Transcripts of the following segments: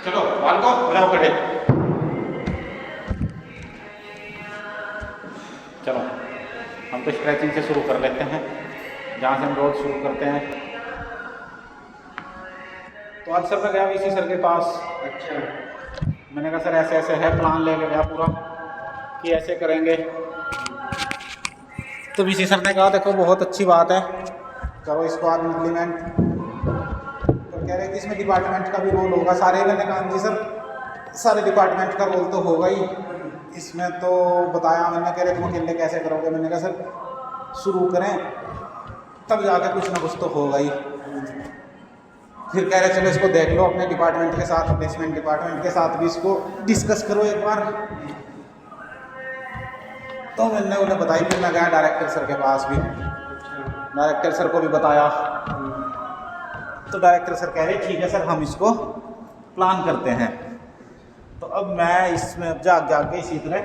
चलो बाल को बनाओ खड़े। चलो हम तो स्ट्रेचिंग से शुरू कर लेते हैं, जहाँ से हम रोज शुरू करते हैं। तो आज सर मैं गया वीसी सर के पास। अच्छा, मैंने कहा सर ऐसे ऐसे है, प्लान लेके गया पूरा कि ऐसे करेंगे। तो वीसी सर ने कहा देखो बहुत अच्छी बात है, करो इसको आप इम्प्लीमेंट। तो कह रहे कि इसमें डिपार्टमेंट का भी रोल होगा सारे। मैंने कहा जी सर सारे डिपार्टमेंट का रोल तो होगा ही इसमें। तो बताया मैंने, कह रहे तुम अकेले कैसे करोगे। मैंने कहा सर शुरू करें तब जाके कुछ ना कुछ तो होगा ही। फिर कह रहे चलो इसको देख लो अपने डिपार्टमेंट के साथ, प्लेसमेंट डिपार्टमेंट के साथ भी इसको डिस्कस करो एक बार। तो मैंने उन्हें बताई। फिर मैं गया डायरेक्टर सर के पास भी, डायरेक्टर सर को भी बताया। तो डायरेक्टर सर कह रहे ठीक है सर हम इसको प्लान करते हैं। तो अब मैं इसमें अब जाके इसी तरह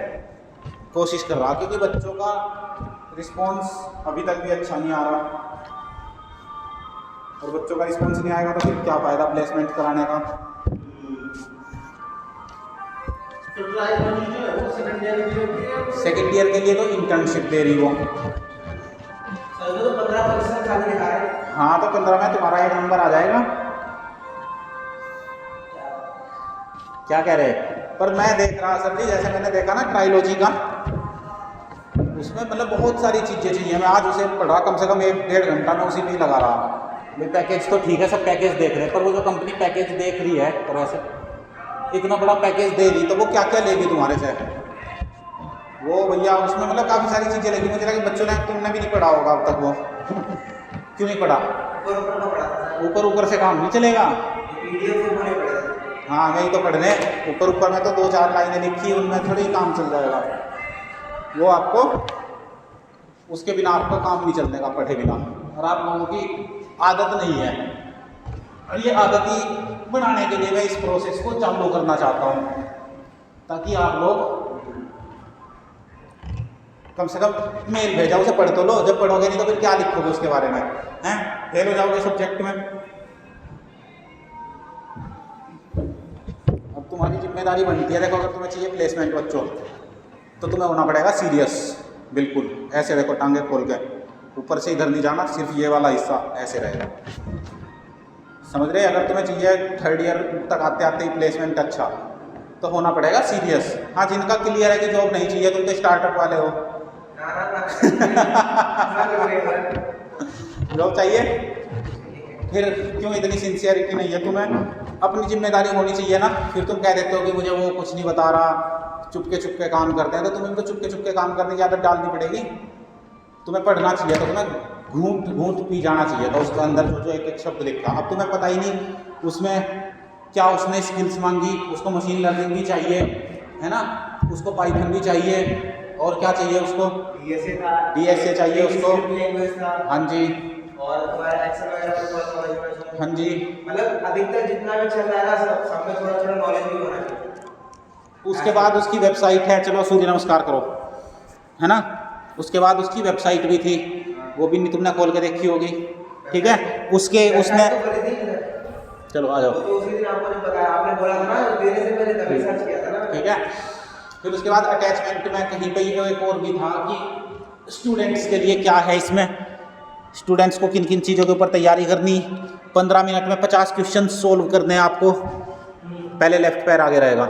कोशिश कर रहा, क्योंकि बच्चों का रिस्पॉन्स अभी तक भी अच्छा नहीं आ रहा, और बच्चों का रिस्पॉन्स नहीं आएगा तो फिर क्या फ़ायदा प्लेसमेंट कराने का। तो ट्राई जो है वो सेकंड ईयर की होती है। सेकेंड ईयर के लिए तो इंटर्नशिप दे रही वो। सर तो 15% खाली दिखा है। हाँ तो 15 में तुम्हारा एक नंबर आ जाएगा। क्या कह रहे पर मैं देख रहा सर जी, जैसे मैंने देखा ना ट्रायोलॉजी का, उसमें मतलब बहुत सारी चीज़ें चाहिए। मैं आज उसे पढ़ा कम से कम 1-1.5 घंटा में उसी में ही लगा रहा। भाई पैकेज तो ठीक है, सब पैकेज देख रहे हैं, पर वो जो कंपनी पैकेज देख रही है और वैसे इतना बड़ा पैकेज दे रही, तो वो क्या क्या लेगी तुम्हारे से। वो भैया उसमें मतलब काफ़ी सारी चीज़ें लेगी। मुझे लगा बच्चों ने, तुमने भी नहीं पढ़ा होगा अब तक वो क्यों नहीं पढ़ा? ऊपर ऊपर से काम नहीं चलेगा। हाँ यही तो पढ़ने, ऊपर ऊपर में तो 2-4 लाइनें लिखी, उनमें थोड़ी काम चल जाएगा। वो आपको उसके बिना आपका काम नहीं चलने का, पढ़े बिना। और आप लोगों की आदत नहीं है, और ये आदत ही बनाने के लिए मैं इस प्रोसेस को चालू करना चाहता हूँ, ताकि आप लोग कम से कम मेल भेजा उसे पढ़ तो लो। जब पढ़ोगे नहीं तो फिर क्या लिखोगे उसके बारे में, हैं? फेल हो जाओगे सब्जेक्ट में। अब तुम्हारी जिम्मेदारी बनती है, देखो अगर तुम्हें चाहिए प्लेसमेंट बच्चों, तो तुम्हें होना पड़ेगा सीरियस बिल्कुल। ऐसे देखो टांगे खोल के, ऊपर से इधर नहीं जाना, सिर्फ ये वाला हिस्सा ऐसे रहेगा, समझ रहे? अगर तुम्हें चाहिए 3rd ईयर तक आते आते ही प्लेसमेंट अच्छा, तो होना पड़ेगा सीरियस। हाँ जिनका क्लियर है कि जॉब नहीं चाहिए, तुम तो स्टार्टअप वाले हो। जॉब चाहिए, फिर क्यों इतनी सिंसियरिटी नहीं है तुम्हें? अपनी जिम्मेदारी होनी चाहिए ना। फिर तुम कह देते हो कि मुझे वो कुछ नहीं बता रहा, चुपके काम करते हैं। तो तुम्हें तो चुपके काम करने की आदत डालनी पड़ेगी। तुम्हें पढ़ना चाहिए, तो तुम्हें घूंट पी जाना चाहिए था उसके अंदर जो एक एक शब्द लिखा। अब तुम्हें पता ही नहीं उसमें क्या उसने स्किल्स मांगी। उसको मशीन लर्निंग भी चाहिए है ना, उसको पाइथन भी चाहिए, और क्या चाहिए उसको, DSA चाहिए उसको। हाँ जी, और तुम्हारा एक्सेल वगैरह। हाँ जी, मतलब अधिकतर जितना भी चल रहा है सब में थोड़ा थोड़ा नॉलेज भी होना चाहिए। उसके बाद उसकी वेबसाइट है, चलो सूर्य नमस्कार करो, है ना। उसके बाद उसकी वेबसाइट भी थी, वो भी नहीं तुमने खोल के देखी होगी, ठीक है। उसके उसने चलो आ जाओ, तो उसी दिन आपको जब बताया, आपने बोला था ना देने से पहले तभी सर्च किया था ना, ठीक है। फिर उसके बाद अटैचमेंट में कहीं पे एक और भी था कि स्टूडेंट्स के लिए क्या है इसमें, स्टूडेंट्स को किन किन चीज़ों के ऊपर तैयारी करनी। 15 मिनट में 50 क्वेश्चन सोल्व करने हैं आपको। पहले लेफ्ट पैर आगे रहेगा,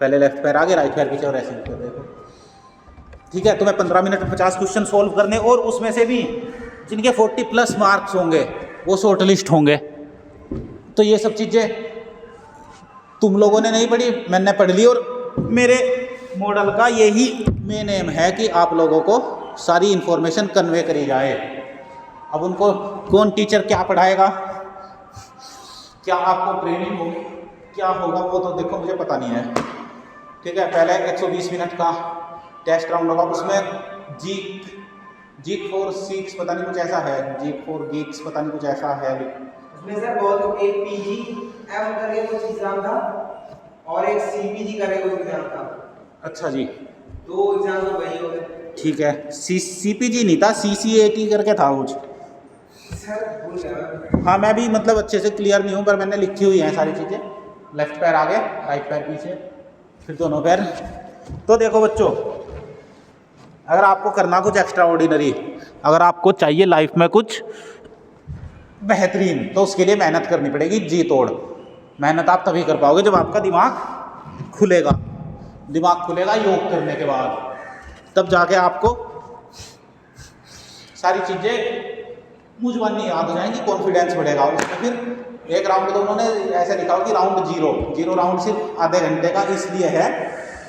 पहले लेफ्ट पैर आगे, राइट पैर पीछे, और ऐसे कर देखो, ठीक है। तुम्हें 15 मिनट में 50 क्वेश्चन सोल्व करने, और उसमें से भी जिनके 40+ मार्क्स होंगे वो शॉर्ट लिस्ट होंगे। तो ये सब चीज़ें तुम लोगों ने नहीं पढ़ी, मैंने पढ़ ली। और मेरे मॉडल का यही मेन एम है कि आप लोगों को सारी इन्फॉर्मेशन कन्वे करी जाए। अब उनको कौन टीचर क्या पढ़ाएगा, क्या आपको ट्रेनिंग होगी, क्या होगा, वो तो देखो मुझे पता नहीं है, ठीक है। पहले 120 मिनट का टेस्ट राउंड होगा, उसमें जीक 4 6 पता नहीं कुछ ऐसा है, जीक 4 गीक्स पता नहीं कुछ ऐसा है। उसमें सर बहुत एक PGM करके कुछ एग्जाम था, और एक CPG करके कुछ एग्जाम था। अच्छा जी, 2 एग्जाम तो वही हो गए। ठीक है। CPG नहीं था, CCAT करके था कुछ। सर भूल गया। हाँ मैं भी मतलब अच्छे से क्लियर नहीं हूँ, पर मैंने लिखी हुई हैं सारी चीज़ें। लेफ्ट पैर आगे, राइट पैर पीछे, फिर दोनों पैर। तो देखो बच्चों, अगर आपको करना कुछ एक्स्ट्रा ऑर्डिनरी, अगर आपको चाहिए लाइफ में कुछ बेहतरीन, तो उसके लिए मेहनत करनी पड़ेगी जी तोड़। मेहनत आप तभी कर पाओगे जब आपका दिमाग खुलेगा। दिमाग खुलेगा योग करने के बाद, तब जाके आपको सारी चीज़ें मुझवानी याद हो जाएंगी, कॉन्फिडेंस बढ़ेगा। उसमें फिर एक राउंड तो उन्होंने ऐसे लिखा हो कि राउंड जीरो राउंड सिर्फ आधे घंटे का इसलिए है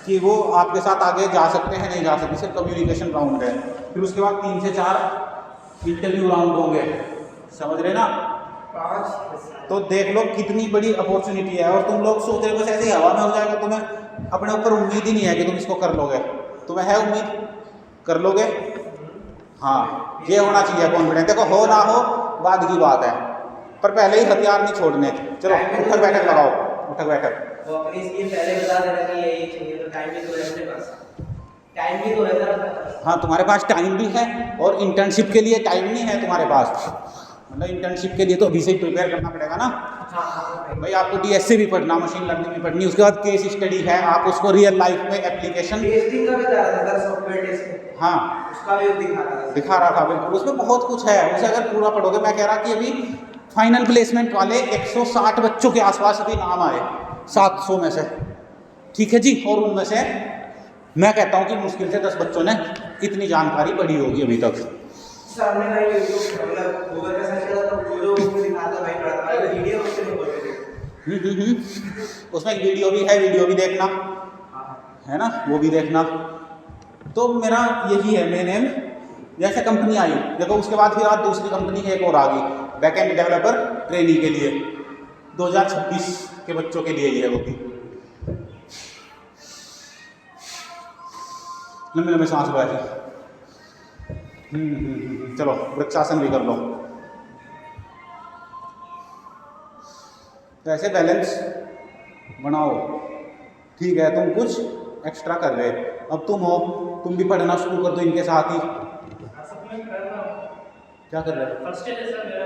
कि वो आपके साथ आगे जा सकते हैं नहीं जा सकते, सिर्फ कम्युनिकेशन राउंड है। फिर उसके बाद 3 से 4 इंटरव्यू राउंड होंगे, समझ रहे ना। 5 तो देख लो कितनी बड़ी अपॉर्चुनिटी है, और तुम लोग सोच रहे हो बस ऐसे ही हवा में हो जाएगा, तुम्हें अपने ऊपर उम्मीद ही नहीं है कि तुम इसको कर लोगे। तुम्हें है उम्मीद, कर लोगे? हाँ, ये होना चाहिए कॉन्फिडेंस। देखो हो ना हो बाद की बात है, पर पहले ही हथियार नहीं छोड़ने। चलो उठक बैठक लगाओ, उठक बैठक। वो अपनी स्कीम पहले बता देना कि ये चाहिए, तो टाइम भी तो है अपने पास, टाइम भी तो है सर अपने पास। हाँ तुम्हारे पास टाइम भी है, और इंटर्नशिप के लिए टाइम नहीं है तुम्हारे पास। मतलब इंटर्नशिप के लिए तो अभी से ही प्रिपेयर करना पड़ेगा ना। भाई आपको डीएसए भी पढ़ना, मशीन लर्निंग भी पढ़नी, उसके बाद केस स्टडी है, आप उसको रियल लाइफ में एप्लीकेशन। टेस्टिंग का भी बता रहा था सॉफ्टवेयर टेस्टिंग, हाँ उसका भी दिखा रहा था बिल्कुल, उसमें बहुत कुछ है। उसे अगर पूरा पढ़ोगे, मैं कह रहा कि अभी फाइनल प्लेसमेंट वाले 160 बच्चों के आसपास अभी नाम आए 700 में से, ठीक है जी। और उनमें से मैं कहता हूँ कि मुश्किल से 10 बच्चों ने इतनी जानकारी पढ़ी होगी अभी तक। सामने का यूट्यूब मतलब गूगल पे सर्च करा तो जो उसमें दिखाता भाई पढ़ता है वीडियो उससे नहीं बोल रहे। उसमें एक वीडियो भी है, वीडियो भी देखना है ना, वो भी देखना। तो मेरा यही है मेन एम। जैसे कंपनी आई, देखो उसके बाद फिर आज दूसरी कंपनी एक और आ गई, बैकएंड डेवलपर ट्रेनी के लिए, 2026 के बच्चों के लिए ही है वो भी। लंबे लंबे सांस बैठे। चलो वृक्षासन भी कर लो। तो ऐसे बैलेंस बनाओ, ठीक है। तुम कुछ एक्स्ट्रा कर रहे, अब तुम हो, तुम भी पढ़ना शुरू कर दो इनके साथ ही। क्या कर रहे हो?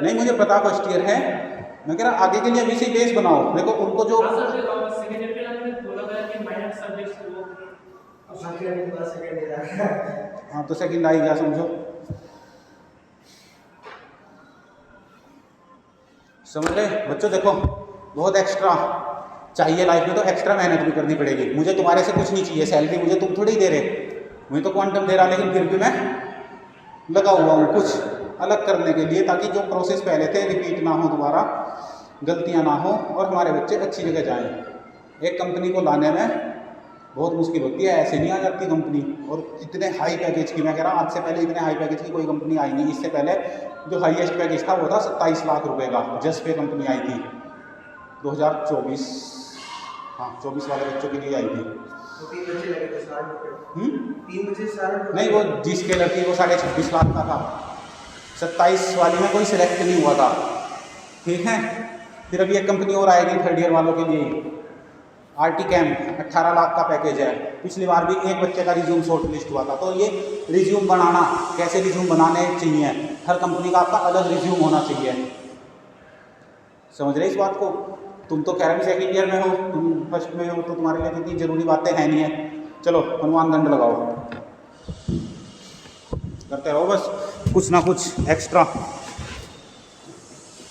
नहीं मुझे पता फर्स्ट ईयर है, मैं कह रहा आगे के लिए अभी से बेस बनाओ। देखो उनको जो हाँ तो सेकंड आई गया समझो, समझ रहे बच्चों। देखो बहुत एक्स्ट्रा चाहिए लाइफ में, तो एक्स्ट्रा मेहनत भी करनी पड़ेगी। मुझे तुम्हारे से कुछ नहीं चाहिए, सैलरी मुझे तुम थोड़ी दे रहे, मुझे तो क्वांटम दे रहा, लेकिन फिर भी मैं लगा हुआ हूँ कुछ अलग करने के लिए, ताकि जो प्रोसेस पहले थे रिपीट ना हो, दोबारा गलतियाँ ना हो, और हमारे बच्चे अच्छी जगह जाएँ। एक कंपनी को लाने में बहुत मुश्किल होती है, ऐसे नहीं आ जाती कंपनी। और इतने हाई पैकेज की, मैं कह रहा हूँ आज से पहले इतने हाई पैकेज की कोई कंपनी आई नहीं। इससे पहले जो हाईएस्ट पैकेज था वो था 27 लाख रुपए का, जस्ट पे कंपनी आई थी 2024, हाँ 24 वाले बच्चों के लिए आई थी। तो 3 बच्चे लगे थे 60 रुपए, 3 बच्चे 60 नहीं वो जिसके लड़की वो 26.5 लाख का था, 27 वाली में कोई सिलेक्ट नहीं हुआ था, ठीक है। फिर अभी एक कंपनी और आएगी 3rd ईयर वालों के लिए, आरटी कैम्प 18 लाख का पैकेज है। पिछली बार भी एक बच्चे का रिज्यूम शॉर्ट लिस्ट हुआ था। तो ये रिज्यूम बनाना, कैसे रिज्यूम बनाने चाहिए, हर कंपनी का आपका अलग रिज्यूम होना चाहिए, समझ रहे इस बात को। तुम तो कह रहे हो 2nd ईयर में हो, तुम फर्स्ट में हो, तो तुम्हारे लिए इतनी ज़रूरी बातें हैं नहीं है। चलो हनुमान दंड लगाओ, करते रहो बस कुछ ना कुछ एक्स्ट्रा।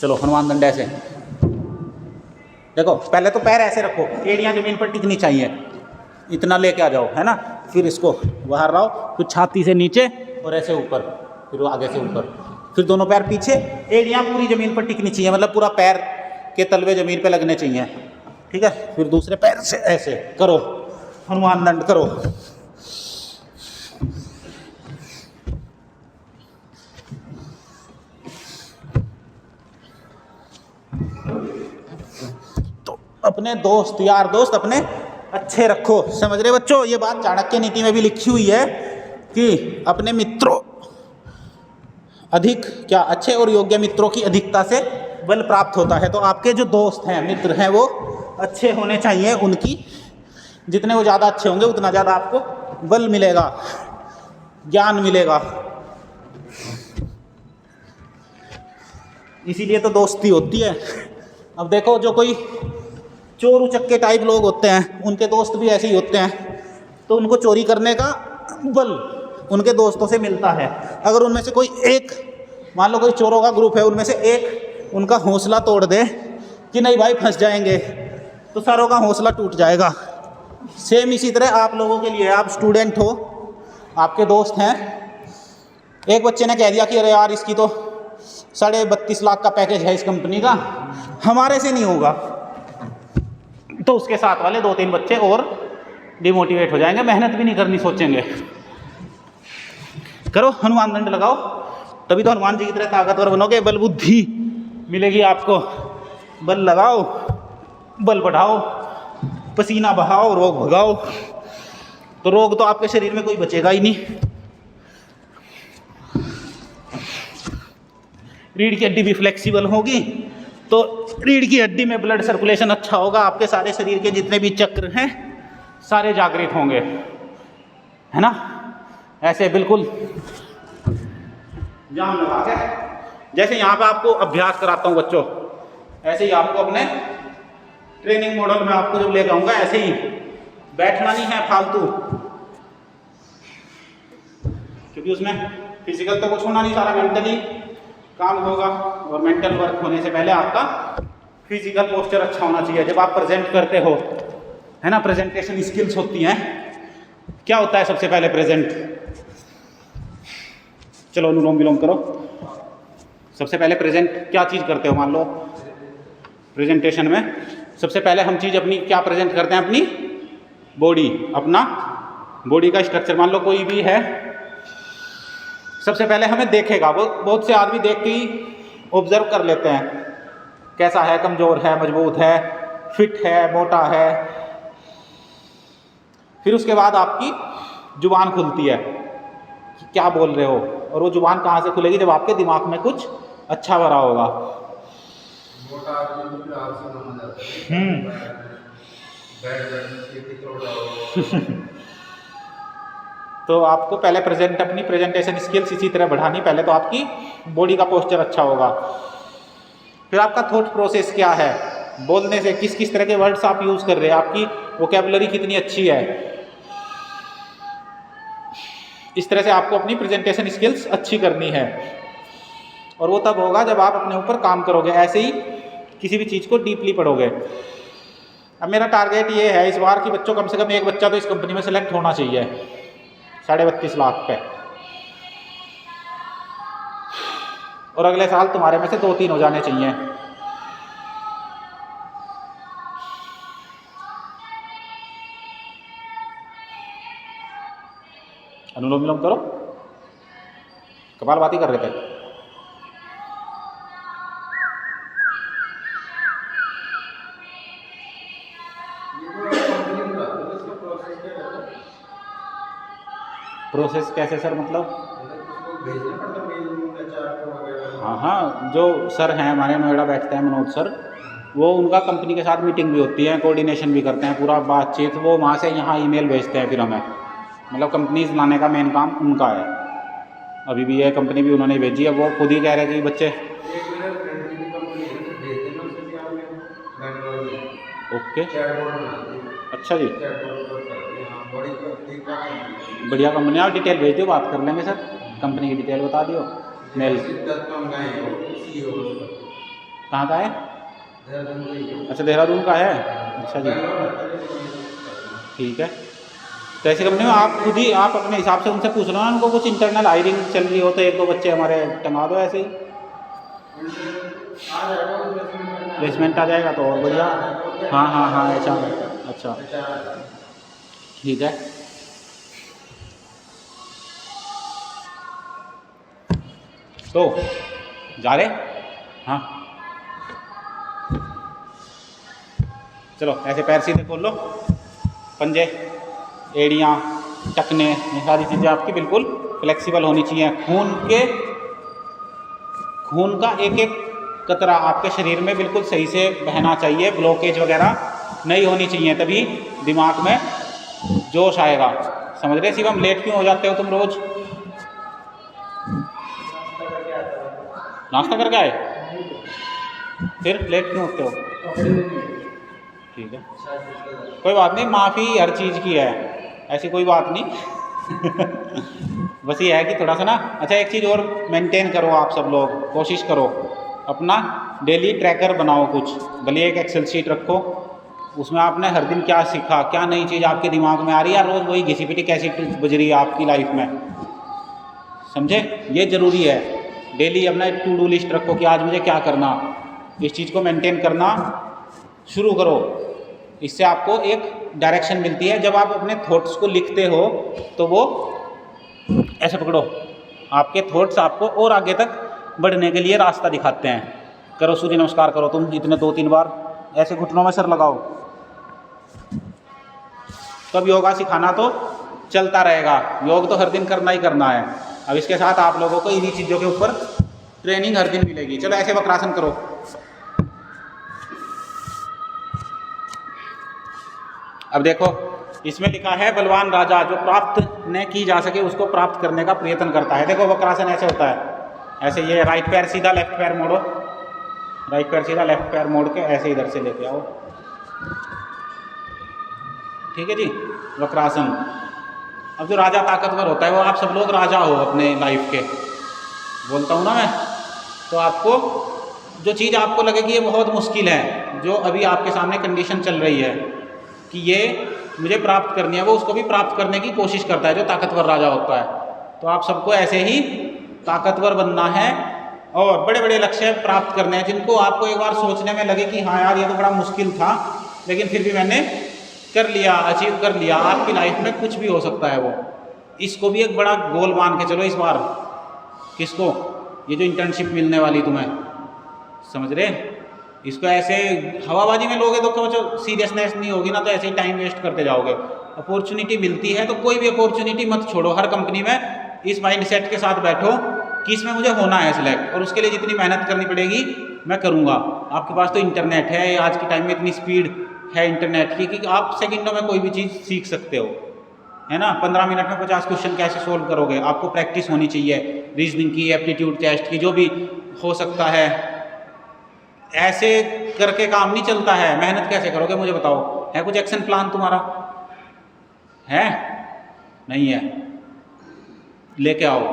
चलो हनुमान दंड ऐसे, देखो पहले तो पैर ऐसे रखो, एड़ियाँ ज़मीन पर टिकनी चाहिए, इतना लेके आ जाओ, है ना। फिर इसको बाहर लाओ, फिर छाती से नीचे और ऐसे ऊपर, फिर आगे से ऊपर, फिर दोनों पैर पीछे, एड़ियाँ पूरी ज़मीन पर टिकनी चाहिए, मतलब पूरा पैर के तलवे ज़मीन पे लगने चाहिए, ठीक है। फिर दूसरे पैर से ऐसे करो, हनुमान दंड करो। अपने दोस्त यार दोस्त अपने अच्छे रखो, समझ रहे बच्चों। ये बात चाणक्य नीति में भी लिखी हुई है कि अपने मित्रों अधिक क्या अच्छे और योग्य मित्रों की अधिकता से बल प्राप्त होता है। तो आपके जो दोस्त हैं, मित्र हैं, वो अच्छे होने चाहिए। उनकी जितने वो ज़्यादा अच्छे होंगे उतना ज़्यादा आपको बल मिलेगा, ज्ञान मिलेगा। इसीलिए तो दोस्ती होती है। अब देखो जो कोई चोर उचक्के टाइप लोग होते हैं उनके दोस्त भी ऐसे ही होते हैं, तो उनको चोरी करने का बल उनके दोस्तों से मिलता है। अगर उनमें से कोई एक, मान लो कोई चोरों का ग्रुप है, उनमें से एक उनका हौसला तोड़ दे कि नहीं भाई फंस जाएंगे, तो सारों का हौसला टूट जाएगा। सेम इसी तरह आप लोगों के लिए, आप स्टूडेंट हो, आपके दोस्त हैं, एक बच्चे ने कह दिया कि अरे यार इसकी तो 32.5 लाख का पैकेज है इस कंपनी का, हमारे से नहीं होगा, तो उसके साथ वाले 2-3 बच्चे और डिमोटिवेट हो जाएंगे, मेहनत भी नहीं करनी सोचेंगे। करो हनुमान दंड लगाओ, तभी तो हनुमान जी की तरह ताकतवर बनोगे, बल बुद्धि मिलेगी आपको। बल लगाओ, बल बढ़ाओ, पसीना बहाओ, रोग भगाओ, तो रोग तो आपके शरीर में कोई बचेगा ही नहीं। रीढ़ की हड्डी भी फ्लेक्सिबल होगी, तो रीढ़ की हड्डी में ब्लड सर्कुलेशन अच्छा होगा, आपके सारे शरीर के जितने भी चक्र हैं सारे जागृत होंगे, है ना। ऐसे बिल्कुल जाम लगा के, जैसे यहाँ पे आपको अभ्यास कराता हूँ बच्चों, ऐसे ही आपको अपने ट्रेनिंग मॉडल में आपको जब लेकर आऊँगा, ऐसे ही बैठना नहीं है फालतू, क्योंकि उसमें फिजिकल तो कुछ होना नहीं, सारा मेंटली काम होगा। और मेंटल वर्क होने से पहले आपका फिजिकल पोस्चर अच्छा होना चाहिए। जब आप प्रेजेंट करते हो, है ना, प्रेजेंटेशन स्किल्स होती हैं। क्या होता है सबसे पहले प्रेजेंट, चलो अनुलोम विलोम करो। सबसे पहले प्रेजेंट क्या चीज़ करते हो, मान लो प्रेजेंटेशन में सबसे पहले हम चीज़ अपनी क्या प्रेजेंट करते हैं, अपनी बॉडी, अपना बॉडी का स्ट्रक्चर। मान लो कोई भी है, सबसे पहले हमें देखेगा, बहुत से आदमी देख के ही ऑब्जर्व कर लेते हैं, कैसा है, कमज़ोर है, मजबूत है, फिट है, मोटा है। फिर उसके बाद आपकी जुबान खुलती है कि क्या बोल रहे हो, और वो जुबान कहाँ से खुलेगी, जब आपके दिमाग में कुछ अच्छा भरा होगा। तो आपको पहले अपनी प्रेजेंटेशन स्किल्स इसी तरह बढ़ानी। पहले तो आपकी बॉडी का पोस्चर अच्छा होगा, फिर आपका थॉट प्रोसेस क्या है, बोलने से किस किस तरह के वर्ड्स आप यूज़ कर रहे हैं, आपकी वोकैबुलरी कितनी अच्छी है। इस तरह से आपको अपनी प्रेजेंटेशन स्किल्स अच्छी करनी है, और वो तब होगा जब आप अपने ऊपर काम करोगे, ऐसे ही किसी भी चीज़ को डीपली पढ़ोगे। अब मेरा टारगेट ये है इस बार कि बच्चों, कम से कम एक बच्चा तो इस कंपनी में सेलेक्ट होना चाहिए 32.5 लाख पे, और अगले साल तुम्हारे में से 2-3 हो जाने चाहिए। अनुलोम विलोम करो, कपालभाति कर रहे थे। प्रोसेस कैसे सर, मतलब? हाँ हाँ, जो सर हैं हमारे नोएडा बैठते हैं, मनोज सर, वो उनका कंपनी के साथ मीटिंग भी होती है, कोऑर्डिनेशन भी करते हैं, पूरा बातचीत, वो वहाँ से यहाँ ईमेल भेजते हैं फिर हमें, मतलब कंपनीज लाने का मेन काम उनका है। अभी भी ये कंपनी भी उन्होंने भेजी है, वो खुद ही कह रहे हैं कि बच्चे ओके, अच्छा जी, बढ़िया कंपनी। आप डिटेल भेज दो, बात कर लेंगे सर, कंपनी की डिटेल बता दियो। मेल कहाँ का है? अच्छा, देहरादून का है, अच्छा जी, ठीक है। तो ऐसी कंपनी में आप खुद ही, आप अपने हिसाब से उनसे पूछ लो ना, उनको कुछ इंटरनल हायरिंग चल रही हो तो 1-2 बच्चे हमारे टंगा दो, ऐसे ही प्लेसमेंट आ जाएगा तो और बढ़िया। हाँ हाँ हाँ, अच्छा, ठीक है। तो जा रहे, हाँ चलो, ऐसे पैर सीधे खोल लो, पंजे, एड़ियाँ, टखने, ये सारी चीज़ें आपकी बिल्कुल फ्लेक्सिबल होनी चाहिए। खून का एक एक कतरा आपके शरीर में बिल्कुल सही से बहना चाहिए, ब्लॉकेज वगैरह नहीं होनी चाहिए, तभी दिमाग में जोश आएगा। समझ रहे शिवम, लेट क्यों हो जाते हो तुम रोज? नाश्ता करके आए? फिर लेट क्यों उठते हो? कपड़े में भी है। ठीक है, शायद कोई बात नहीं, माफ़ी हर चीज़ की है, ऐसी कोई बात नहीं। बस ये है कि थोड़ा सा ना, अच्छा एक चीज़ और मेंटेन करो आप सब लोग, कोशिश करो अपना डेली ट्रैकर बनाओ कुछ, भले एक एक्सेल शीट रखो, उसमें आपने हर दिन क्या सीखा, क्या नई चीज़ आपके दिमाग में आ रही है, रोज़ वही घिसी पिटी कैसी बज रही है आपकी लाइफ में, समझे? ये ज़रूरी है। डेली अपना एक टू डू लिस्ट रखो कि आज मुझे क्या करना, इस चीज़ को मेंटेन करना शुरू करो। इससे आपको एक डायरेक्शन मिलती है। जब आप अपने थॉट्स को लिखते हो तो वो ऐसे पकड़ो, आपके थॉट्स आपको और आगे तक बढ़ने के लिए रास्ता दिखाते हैं। करो सूर्य नमस्कार करो तुम इतने 2-3 बार, ऐसे घुटनों में सर लगाओ। तब योगा सिखाना तो चलता रहेगा, योग तो हर दिन करना ही करना है। अब इसके साथ आप लोगों को इन्हीं चीज़ों के ऊपर ट्रेनिंग हर दिन मिलेगी। चलो ऐसे वक्रासन करो। अब देखो इसमें लिखा है बलवान राजा जो प्राप्त न की जा सके उसको प्राप्त करने का प्रयत्न करता है। देखो वक्रासन ऐसे होता है, ऐसे ये राइट पैर सीधा, लेफ्ट पैर मोड़ो, राइट पैर सीधा, लेफ्ट पैर मोड़ के ऐसे इधर से लेके आओ, ठीक है जी, वक्रासन। अब जो राजा ताकतवर होता है वो आप सब लोग राजा हो अपने लाइफ के, बोलता हूँ ना मैं, तो आपको जो चीज़ आपको लगे कि ये बहुत मुश्किल है, जो अभी आपके सामने कंडीशन चल रही है कि ये मुझे प्राप्त करनी है, वो उसको भी प्राप्त करने की कोशिश करता है जो ताकतवर राजा होता है। तो आप सबको ऐसे ही ताकतवर बनना है और बड़े बड़े लक्ष्य प्राप्त करने हैं, जिनको आपको एक बार सोचने में लगे कि हाँ यार ये तो बड़ा मुश्किल था लेकिन फिर भी मैंने कर लिया, अचीव कर लिया। आपकी लाइफ में कुछ भी हो सकता है वो, इसको भी एक बड़ा गोल मान के चलो इस बार। किसको? ये जो इंटर्नशिप मिलने वाली तुम्हें, समझ रहे? इसको ऐसे हवाबाजी में लोगे तो कुछ सीरियसनेस नहीं होगी ना, तो ऐसे ही टाइम वेस्ट करते जाओगे। अपॉर्चुनिटी मिलती है तो कोई भी अपॉर्चुनिटी मत छोड़ो। हर कंपनी में इस माइंडसेट के साथ बैठो कि इसमें मुझे होना है सिलेक्ट, और उसके लिए जितनी मेहनत करनी पड़ेगी मैं करूँगा। आपके पास तो इंटरनेट है, आज के टाइम में इतनी स्पीड है इंटरनेट की कि आप सेकंडों में कोई भी चीज़ सीख सकते हो, है ना। 15 मिनट में 50 क्वेश्चन कैसे सोल्व करोगे? आपको प्रैक्टिस होनी चाहिए, रीजनिंग की, एप्टीट्यूड टेस्ट की, जो भी हो सकता है। ऐसे करके काम नहीं चलता है। मेहनत कैसे करोगे मुझे बताओ? है कुछ एक्शन प्लान तुम्हारा? है? नहीं है? लेके आओ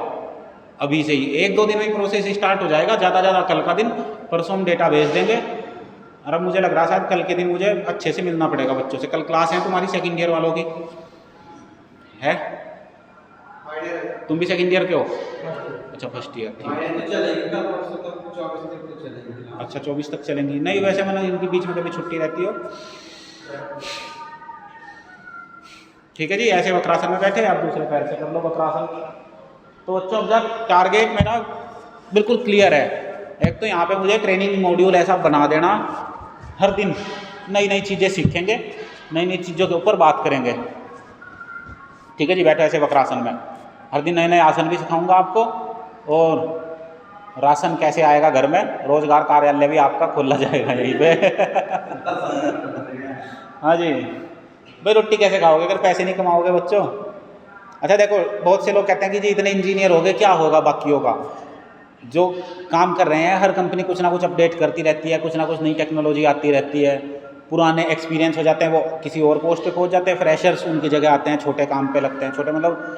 अभी से ही। 1-2 दिन में प्रोसेस स्टार्ट हो जाएगा, ज़्यादा कल का दिन, परसों हम डेटा भेज देंगे। और अब मुझे लग रहा है शायद कल के दिन मुझे अच्छे से मिलना पड़ेगा बच्चों से। कल क्लास है तुम्हारी सेकंड ईयर वालों की, है? तुम भी सेकंड ईयर के हो? अच्छा फर्स्ट ईयर, ठीक है। अच्छा 24 तक चलेंगी? नहीं वैसे मैंने इनके बीच में कभी छुट्टी रहती हो? ठीक है जी। ऐसे वक्रासन में बैठे, आप दूसरे पैर से कर लो वक्रासन। तो बच्चों जब टारगेट मेरा बिल्कुल क्लियर है, एक तो यहाँ पे मुझे ट्रेनिंग मॉड्यूल ऐसा बना देना, हर दिन नई नई चीज़ें सीखेंगे, नई नई चीज़ों के ऊपर बात करेंगे, ठीक है जी। बैठो ऐसे वक्रासन में, हर दिन नए नए आसन भी सिखाऊंगा आपको, और राशन कैसे आएगा घर में, रोजगार कार्यालय भी आपका खोला जाएगा यहीं पे। हाँ जी भाई, रोटी कैसे खाओगे अगर पैसे नहीं कमाओगे बच्चों? अच्छा देखो, बहुत से लोग कहते हैं कि जी इतने इंजीनियर हो गए, क्या होगा बाकियों का? जो काम कर रहे हैं, हर कंपनी कुछ ना कुछ अपडेट करती रहती है, कुछ ना कुछ नई टेक्नोलॉजी आती रहती है, पुराने एक्सपीरियंस हो जाते हैं, वो किसी और पोस्ट पे पहुंच जाते हैं, फ्रेशर्स उनकी जगह आते हैं, छोटे काम पे लगते हैं। छोटे मतलब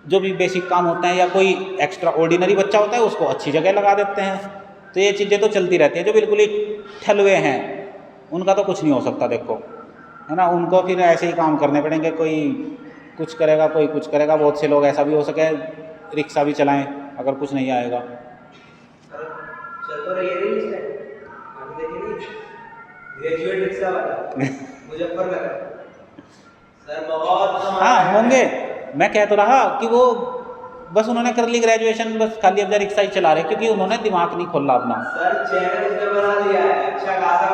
जो भी बेसिक काम होते हैं, या कोई एक्स्ट्रा ऑर्डिनरी बच्चा होता है उसको अच्छी जगह लगा देते हैं। तो ये चीज़ें तो चलती रहती हैं। जो बिल्कुल ही ठलुए हैं उनका तो कुछ नहीं हो सकता, देखो, है ना। उनको फिर ऐसे ही काम करने पड़ेंगे, कोई कुछ करेगा, कोई कुछ करेगा। बहुत से लोग ऐसा भी हो सके रिक्शा भी चलाएं अगर कुछ नहीं आएगा। ग्रेजुएट रिक्शा वाला मुजफ्फरनगर सर बहुत हाँ होंगे, मैं कह तो रहा कि वो बस उन्होंने कर ली ग्रेजुएशन, बस खाली अब रिक्शा ही चला रहे, क्योंकि उन्होंने दिमाग नहीं खोला अपना। सर चैनल इसने बना दिया है, अच्छा खासा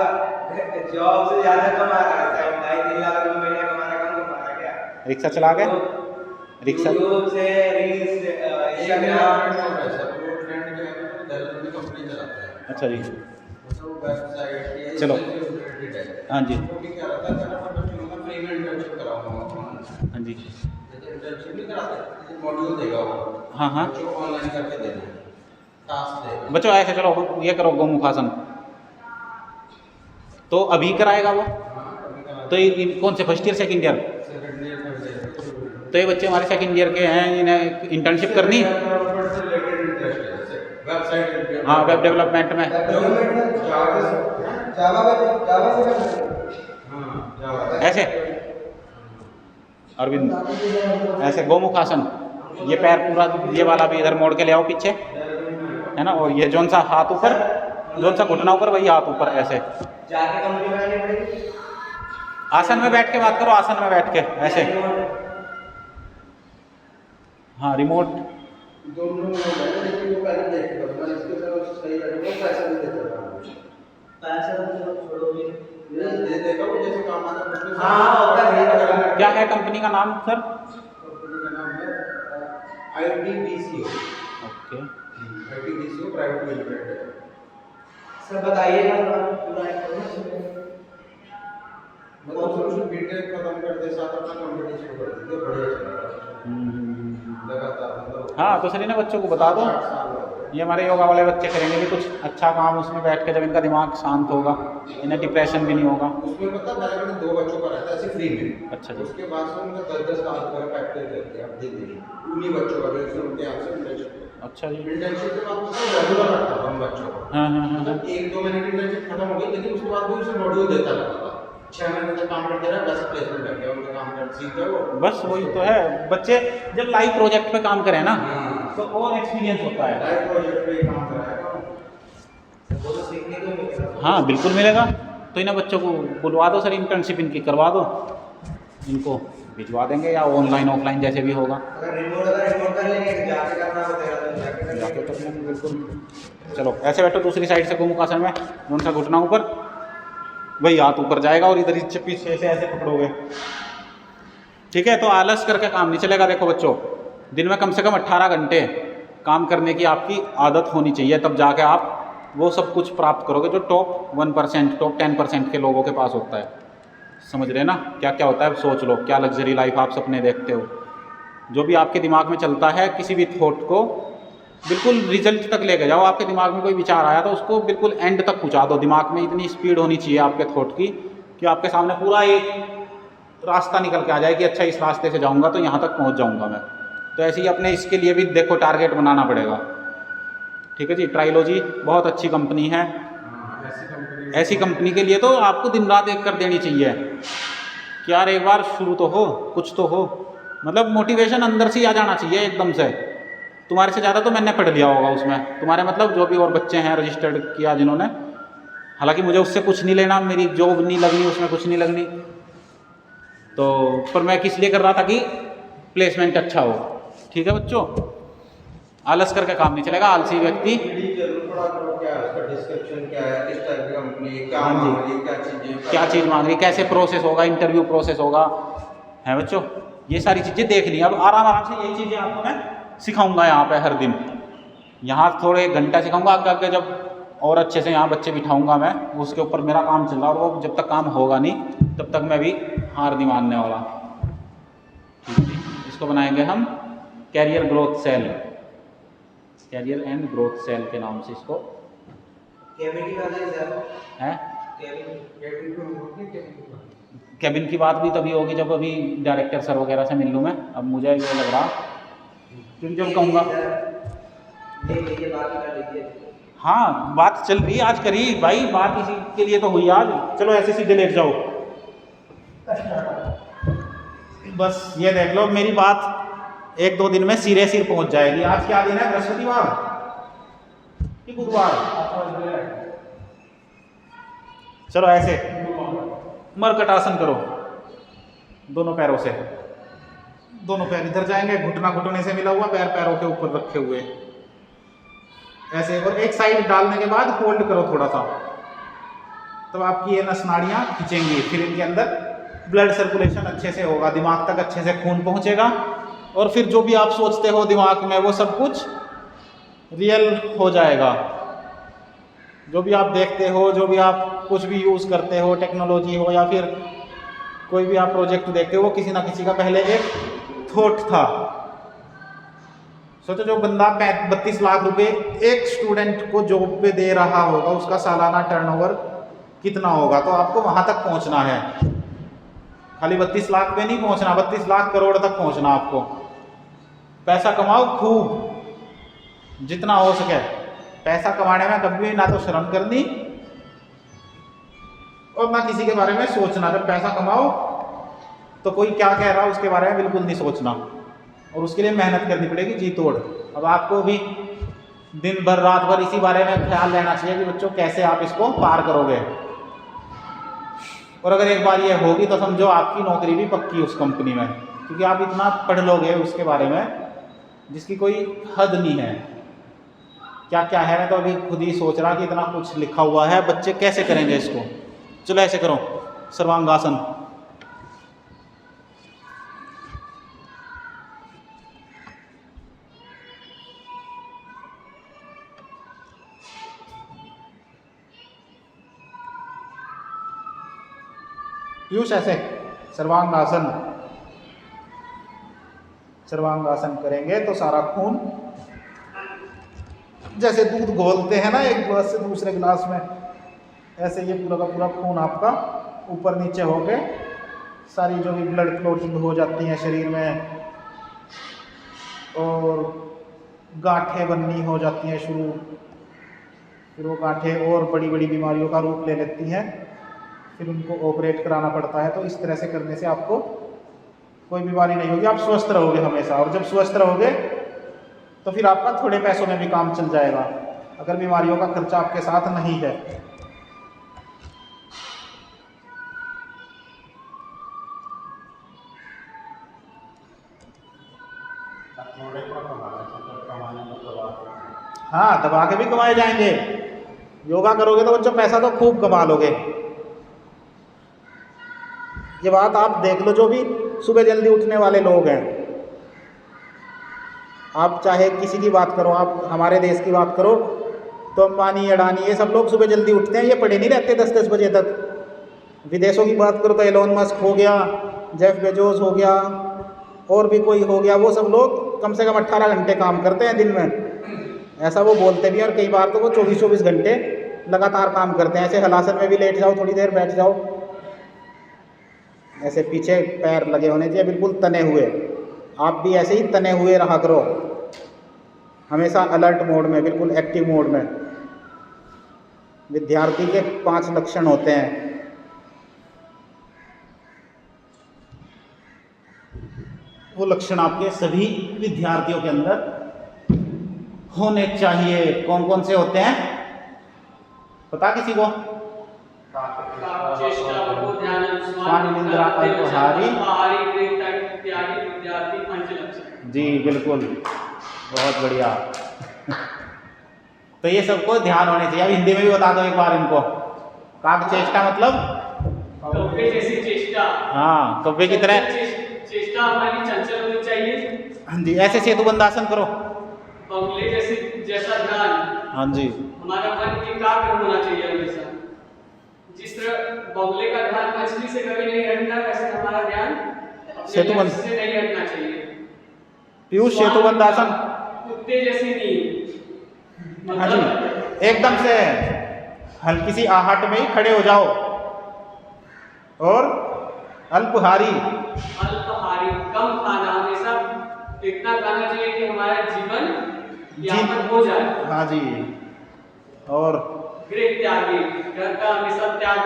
जॉब से ज़्यादा कमा रहा है, 2.5-3 लाख रुपए महीने कमा रहा है, कम कमा रहा क्या? रिक्शा चला के रिक्शा यूट्यूब से, रील्स, इंस्टाग्राम। अच्छा जी, चलो हाँ जी हाँ जी हाँ हाँ बच्चों ऐसे चलो ये करो गोमुखासन, तो अभी कराएगा वो? तो ये कौन से फर्स्ट ईयर सेकंड ईयर? तो ये बच्चे हमारे सेकंड ईयर के हैं, इन्हें इंटर्नशिप करनी? हाँ, वेब डेवलपमेंट में। ऐसे अरविंद, ऐसे गोमुखासन, ये पैर पूरा, ये वाला भी इधर मोड़ के ले आओ पीछे, है ना, और ये जोन सा हाथ ऊपर, जोन सा घुटना ऊपर, वही हाथ ऊपर, ऐसे आसन में बैठ के बात करो, आसन में बैठ के ऐसे। हाँ, रिमोट क्या है कंपनी का नाम sir? ITDCO। Okay, ITDCO private limited है। सर बताइएगा पूरा मतलब सोशल बीटेक खत्म करते साथ अपना कंपनी शुरू कर दी, बढ़िया चला लगातार मतलब। हाँ, तो सर इन्हें बच्चों को बता दो, ये हमारे योगा वाले बच्चे करेंगे भी कुछ अच्छा काम उसमें बैठ के, जब इनका दिमाग शांत होगा, इन्हें डिप्रेशन भी नहीं होगा। उसमें पता मेरे मैंने 2 बच्चों का रहता है ऐसे फ्री में। अच्छा जी। उसके बाद से उनका 10-10 साल का पैकेज रहते हैं, आप देख लीजिए उन्हीं बच्चों का जैसे उनके यहाँ से इंटर्नशिप। अच्छा जी। इंटर्नशिप के बाद मतलब रेगुलर रखता था उन बच्चों को। हाँ हाँ हाँ। मतलब 1-2 महीने की इंटर्नशिप खत्म हो गई, लेकिन उसके बाद भी उसे मॉड्यूल देता रहता था। 6 महीने तक काम करते रहे, बस प्लेसमेंट लग गया, उनका काम कर सीख गए वो। बस वही तो है, बच्चे जब लाइव प्रोजेक्ट पे काम करें ना हाँ। तो और एक्सपीरियंस होता है। लाइव प्रोजेक्ट पे काम कराएगा वो तो सीखने को मिलेगा। हाँ बिल्कुल मिलेगा। तो इन्हें बच्चों को बुलवा दो सर, इंटर्नशिप इनकी करवा दो, इनको भिजवा देंगे, या ऑनलाइन ऑफलाइन जैसे भी होगा। अगर रिमोट कर लेंगे तो जाके करना पड़ेगा, तो जाके कर लेंगे बिल्कुल। चलो ऐसे बैठो, दूसरी साइड से गोमुखासन में, कौन सा घुटना ऊपर, वही हाथ ऊपर जाएगा और इधर पीछे से ऐसे पकड़ोगे, ठीक है। तो आलस करके काम नहीं चलेगा। देखो बच्चों, दिन में कम से कम 18 घंटे काम करने की आपकी आदत होनी चाहिए, तब जाके आप वो सब कुछ प्राप्त करोगे जो टॉप 1%, टॉप 10% के लोगों के पास होता है। समझ रहे ना क्या क्या होता है? सोच लो, क्या लग्जरी लाइफ आप सपने देखते हो। जो भी आपके दिमाग में चलता है, किसी भी थॉट को बिल्कुल रिजल्ट तक लेके जाओ। आपके दिमाग में कोई विचार आया तो उसको बिल्कुल एंड तक पहुंचा दो। दिमाग में इतनी स्पीड होनी चाहिए आपके थॉट की कि आपके सामने पूरा एक रास्ता निकल के आ जाए कि अच्छा इस रास्ते से जाऊंगा तो यहाँ तक पहुँच जाऊँगा मैं। तो ऐसे ही अपने इसके लिए भी देखो टारगेट बनाना पड़ेगा, ठीक है जी। ट्राइलॉजी बहुत अच्छी कंपनी है। ऐसी कंपनी के लिए तो आपको दिन रात एक कर देनी चाहिए कि यार एक बार शुरू तो हो, कुछ तो हो, मतलब मोटिवेशन अंदर से ही आ जाना चाहिए एकदम से। तुम्हारे से ज़्यादा तो मैंने पढ़ लिया होगा उसमें, तुम्हारे मतलब जो भी और बच्चे हैं रजिस्टर्ड किया जिन्होंने, हालांकि मुझे उससे कुछ नहीं लेना, मेरी जॉब नहीं लगनी उसमें, कुछ नहीं लगनी तो, पर मैं किस लिए कर रहा था कि प्लेसमेंट अच्छा हो, ठीक है बच्चों। आलस करके काम नहीं चलेगा, आलसी व्यक्ति। क्या चीज़ मांग रही, कैसे प्रोसेस होगा, इंटरव्यू प्रोसेस होगा, है बच्चों, ये सारी चीज़ें देख ली। अब आराम आराम से यही चीज़ें आपको मैं सिखाऊंगा यहाँ पे हर दिन। यहाँ थोड़े 1 घंटा सिखाऊंगा, आगे जब और अच्छे से यहाँ बच्चे बिठाऊंगा मैं, उसके ऊपर मेरा काम चल रहा है, और वो जब तक काम होगा नहीं तब तक मैं भी हार नहीं मानने वाला, ठीक है। इसको बनाएंगे हम career growth cell, career and growth cell के नाम से इसको है। कैबिन की बात भी तभी होगी जब अभी डायरेक्टर सर वगैरह से मिल लूँ मैं। अब मुझे ये लग रहा क्योंकि जब कहूँगा हाँ बात चल रही है आज, करी भाई बात इसी के लिए तो हुई आज। चलो ऐसे सीधे लेट जाओ, बस ये देख लो मेरी बात 1-2 दिन में सिरे सिर पहुंच जाएगी। आज क्या दिन है, बृहस्पतिवार कि बुधवार? चलो ऐसे मरकटासन करो, दोनों पैरों से, दोनों पैर इधर जाएंगे, घुटना घुटने से मिला हुआ, पैर पैरों के ऊपर रखे हुए ऐसे, और एक साइड डालने के बाद होल्ड करो थोड़ा सा, तब आपकी ये नस नाड़ियाँ खींचेंगी, फिर इनके अंदर ब्लड सर्कुलेशन अच्छे से होगा, दिमाग तक अच्छे से खून पहुँचेगा, और फिर जो भी आप सोचते हो दिमाग में वो सब कुछ रियल हो जाएगा। जो भी आप देखते हो, जो भी आप कुछ भी यूज़ करते हो, टेक्नोलॉजी हो या फिर कोई भी आप प्रोजेक्ट देखते हो, वो किसी ना किसी का पहले एक थॉट था। सोचो जो बंदा 32 लाख रुपए एक स्टूडेंट को जॉब पे दे रहा होगा, उसका सालाना टर्नओवर कितना होगा, तो आपको वहाँ तक पहुँचना है। खाली 32 लाख पे नहीं पहुँचना, 32 लाख करोड़ तक पहुँचना आपको। पैसा कमाओ खूब जितना हो सके। पैसा कमाने में कभी भी ना तो शर्म करनी और ना किसी के बारे में सोचना। जब पैसा कमाओ तो कोई क्या कह रहा है उसके बारे में बिल्कुल नहीं सोचना, और उसके लिए मेहनत करनी पड़ेगी जी तोड़। अब आपको भी दिन भर रात भर इसी बारे में ख्याल रहना चाहिए कि बच्चों कैसे आप इसको पार करोगे। और अगर एक बार ये होगी तो समझो आपकी नौकरी भी पक्की उस कंपनी में, क्योंकि आप इतना पढ़ लोगे उसके बारे में जिसकी कोई हद नहीं है। क्या क्या है, मैं तो अभी खुद ही सोच रहा कि इतना कुछ लिखा हुआ है, बच्चे कैसे करेंगे इसको। चलो ऐसे करो, सर्वांगासन। पीयूष ऐसे सर्वांगासन। सर्वांगासन करेंगे तो सारा खून, जैसे दूध घोलते हैं ना एक गिलास से दूसरे गिलास में, ऐसे ये पूरा का पूरा खून आपका ऊपर नीचे हो के सारी जो भी ब्लड क्लॉटिंग हो जाती है शरीर में, और गांठें बननी हो जाती हैं शुरू। फिर वो गांठें और बड़ी बड़ी बीमारियों का रूप ले लेती हैं, फिर उनको ऑपरेट कराना पड़ता है। तो इस तरह से करने से आपको कोई बीमारी नहीं होगी, आप स्वस्थ रहोगे हमेशा। और जब स्वस्थ रहोगे तो फिर आपका थोड़े पैसों में भी काम चल जाएगा, अगर बीमारियों का खर्चा आपके साथ नहीं है। हाँ, दबा के भी कमाए जाएंगे। योगा करोगे तो बच्चों पैसा तो खूब कमा लोगे। ये बात आप देख लो, जो भी सुबह जल्दी उठने वाले लोग हैं, आप चाहे किसी की बात करो, आप हमारे देश की बात करो तो अंबानी अडानी ये सब लोग सुबह जल्दी उठते हैं, ये पड़े नहीं रहते 10-10 बजे तक। विदेशों की बात करो तो एलोन मस्क हो गया, जेफ बेजोस हो गया, और भी कोई हो गया, वो सब लोग कम से कम 18 घंटे काम करते हैं दिन में। ऐसा वो बोलते भी हैं, और कई बार तो वो 24-24 घंटे लगातार काम करते हैं। ऐसे हलासन में भी लेट जाओ, थोड़ी देर बैठ जाओ, ऐसे पीछे पैर लगे होने चाहिए बिल्कुल तने हुए। आप भी ऐसे ही तने हुए रहा करो, हमेशा अलर्ट मोड में, बिल्कुल एक्टिव मोड में। विद्यार्थी के 5 लक्षण होते हैं। वो लक्षण आपके सभी विद्यार्थियों के अंदर होने चाहिए। कौन कौन से होते हैं पता किसी को? जी बिल्कुल, बहुत बढ़िया। तो ये सबको ध्यान होने चाहिए। अब हिंदी में भी बता दो एक बार इनको। काक चेष्टा मतलब कौवे जैसी चेष्टा। हाँ, कौवे की तरह चेष्टा हमारी चंचल होनी चाहिए। हाँ जी, ऐसे सेतुबंधासन करो। बगुले जैसा ध्यान। हाँ जी, हमारा मन एकाग्र होना चाहिए हमेशा। जिस तरह बगुले का ध्यान मछली से कभी नहीं हटता, वैसे हमारा ध्यान सेतुबंध से नहीं हटना चाहिए। पीयूष सेतुबंधासन। कुत्ते जैसी नींद। हाँ जी, एकदम से हल्की सी आहट में ही खड़े हो जाओ। और अल्पहारी। अल्पहारी, कम खाना, हमेशा इतना खाना चाहिए कि हमारा जीवन यापन हो जाए। हाँ जी, और गृह त्यागी, घर का हमेशा त्याग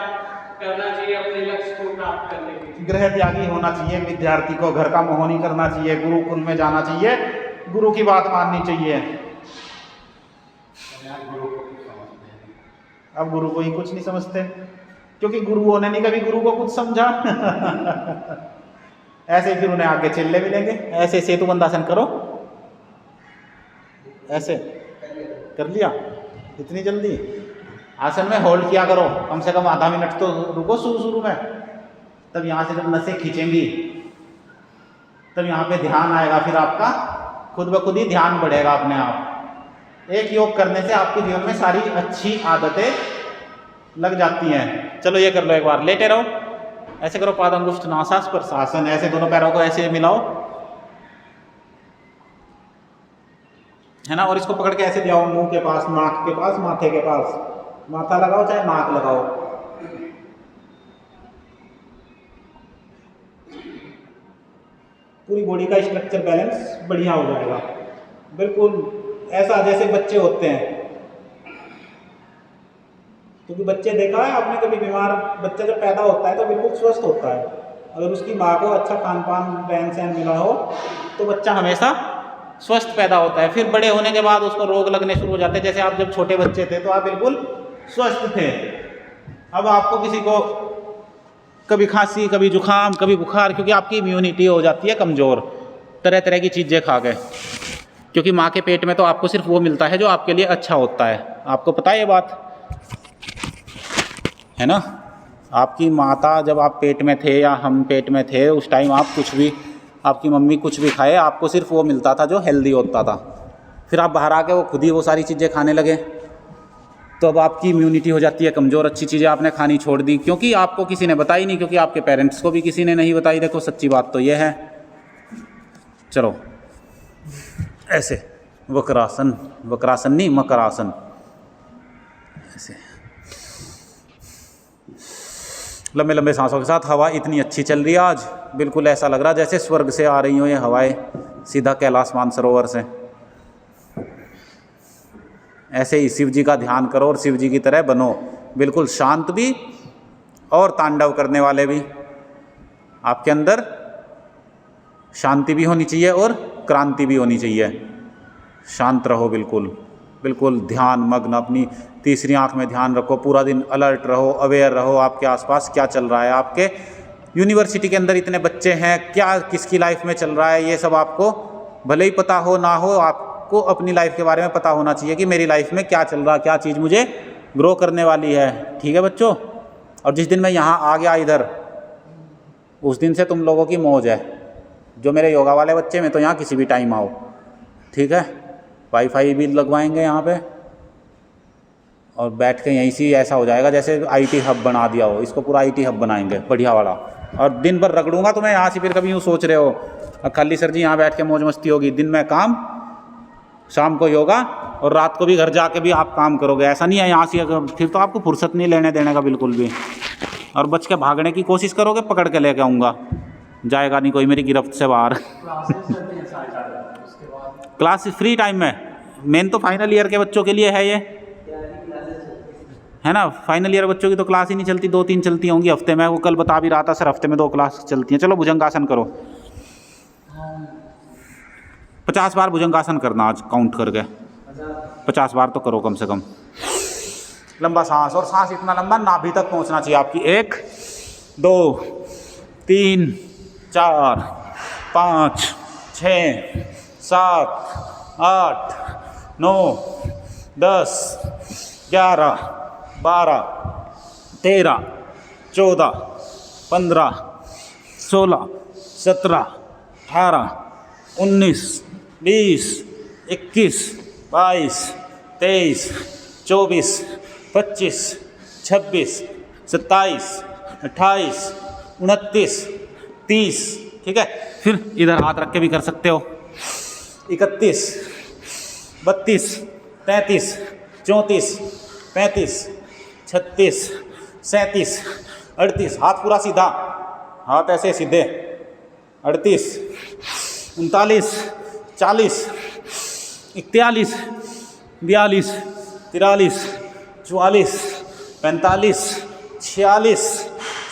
करना चाहिए अपने लक्ष्य को प्राप्त करने के लिए। गृह त्यागी होना चाहिए विद्यार्थी को, घर का मोह नहीं करना चाहिए, गुरुकुल में जाना चाहिए, गुरु की बात माननी चाहिए। अब गुरु को ही कुछ नहीं समझते, क्योंकि गुरुओं ने नहीं कभी गुरु को कुछ समझा। ऐसे फिर उन्हें आगे चलने मिलेंगे। ऐसे सेतुबंधासन करो, ऐसे कर लिया इतनी जल्दी। आसन में होल्ड किया करो, कम से कम आधा मिनट तो रुको शुरू में। तब यहाँ से जब नसें खींचेंगी तब यहाँ पे ध्यान आएगा, फिर आपका खुद ब खुद ही ध्यान बढ़ेगा अपने आप। एक योग करने से आपके जीवन में सारी अच्छी आदतें लग जाती हैं। चलो ये कर लो एक बार, लेटे रहो, ऐसे करो, पादंगुष्ठ नासास्पर्शासन। ऐसे दोनों पैरों को ऐसे मिलाओ, है ना, और इसको पकड़ के ऐसे ले आओ मुंह के पास, नाक के पास, माथे के पास। माथा लगाओ चाहे नाक लगाओ, पूरी बॉडी का स्ट्रक्चर बैलेंस बढ़िया हो जाएगा, बिल्कुल ऐसा जैसे बच्चे होते हैं। क्योंकि बच्चे देखा है आपने कभी, बीमार बच्चा जब पैदा होता है तो बिल्कुल स्वस्थ होता है, अगर उसकी माँ को अच्छा खान पान रहन सहन मिला हो तो बच्चा हमेशा स्वस्थ पैदा होता है। फिर बड़े होने के बाद उसको रोग लगने शुरू हो जाते हैं। जैसे आप जब छोटे बच्चे थे तो आप बिल्कुल स्वस्थ थे, अब आपको किसी को कभी खांसी, कभी जुकाम, कभी बुखार, क्योंकि आपकी इम्यूनिटी हो जाती है कमज़ोर तरह तरह की चीज़ें खा के। क्योंकि माँ के पेट में तो आपको सिर्फ वो मिलता है जो आपके लिए अच्छा होता है। आपको पता है ये बात है ना? आपकी माता जब आप पेट में थे या हम पेट में थे, उस टाइम आप कुछ भी, आपकी मम्मी कुछ भी खाए, आपको सिर्फ वो मिलता था जो हेल्दी होता था। फिर आप बाहर आके वो खुद ही वो सारी चीज़ें खाने लगे, तो अब आपकी इम्यूनिटी हो जाती है कमज़ोर। अच्छी चीज़ें आपने खानी छोड़ दी क्योंकि आपको किसी ने बताई नहीं, क्योंकि आपके पेरेंट्स को भी किसी ने नहीं बताई। देखो सच्ची बात तो ये है। चलो ऐसे वक्रासन, वक्रासन नहीं मकरासन, ऐसे लंबे लंबे सांसों के साथ। हवा इतनी अच्छी चल रही है आज, बिल्कुल ऐसा लग रहा जैसे स्वर्ग से आ रही हो ये हवाएं, सीधा कैलाश मानसरोवर से। ऐसे ही शिव जी का ध्यान करो और शिव जी की तरह बनो, बिल्कुल शांत भी और तांडव करने वाले भी। आपके अंदर शांति भी होनी चाहिए और क्रांति भी होनी चाहिए। शांत रहो, बिल्कुल बिल्कुल ध्यान मग्न, अपनी तीसरी आंख में ध्यान रखो, पूरा दिन अलर्ट रहो, अवेयर रहो आपके आसपास क्या चल रहा है। आपके यूनिवर्सिटी के अंदर इतने बच्चे हैं, क्या किसकी लाइफ में चल रहा है ये सब आपको भले ही पता हो ना हो, आपको अपनी लाइफ के बारे में पता होना चाहिए कि मेरी लाइफ में क्या चल रहा, क्या चीज़ मुझे ग्रो करने वाली है। ठीक है बच्चों? और जिस दिन मैं यहाँ आ गया इधर, उस दिन से तुम लोगों की मौज है। जो मेरे योगा वाले बच्चे, में तो यहाँ किसी भी टाइम आओ, ठीक है? वाईफाई भी लगवाएंगे यहाँ पे, और बैठ के यहीं से ऐसा हो जाएगा जैसे आईटी हब बना दिया हो। इसको पूरा आईटी हब बनाएंगे बढ़िया वाला, और दिन भर रगड़ूंगा तो मैं यहाँ से। फिर कभी यूँ सोच रहे हो खाली सर जी यहाँ बैठ के मौज मस्ती होगी, दिन में काम, शाम को योगा, और रात को भी घर जाके भी आप काम करोगे। ऐसा नहीं है यहाँ से, फिर तो आपको फुर्सत नहीं लेने देने का बिल्कुल भी। और बच के भागने की कोशिश करोगे, पकड़ के लेके आऊँगा, जाएगा नहीं कोई मेरी गिरफ्त से बाहर। क्लास फ्री टाइम में, मेन तो फाइनल ईयर के बच्चों के लिए है ये, है ना? फाइनल ईयर बच्चों की तो क्लास ही नहीं चलती, 2-3 चलती होंगी हफ्ते में। वो कल बता भी रहा था सर, हफ्ते में 2 क्लास चलती हैं। चलो भुजंगासन करो, 50 बार भुजंगासन करना आज काउंट करके, 50 बार तो करो कम से कम। लंबा सांस, और सांस इतना लंबा नाभि तक पहुंचना चाहिए आपकी। 1 2 3 4 5 6 7 8 9 10 11 12 13 14 15 16 17 18 19 20 21 22 23 24 25 26 27 28 29 30। ठीक है? फिर इधर हाथ रख के भी कर सकते हो। 31 32 33 34 35 36 37 38, हाथ पूरा सीधा, हाथ ऐसे सीधे। 38 39 40 41 42 43 44 45 46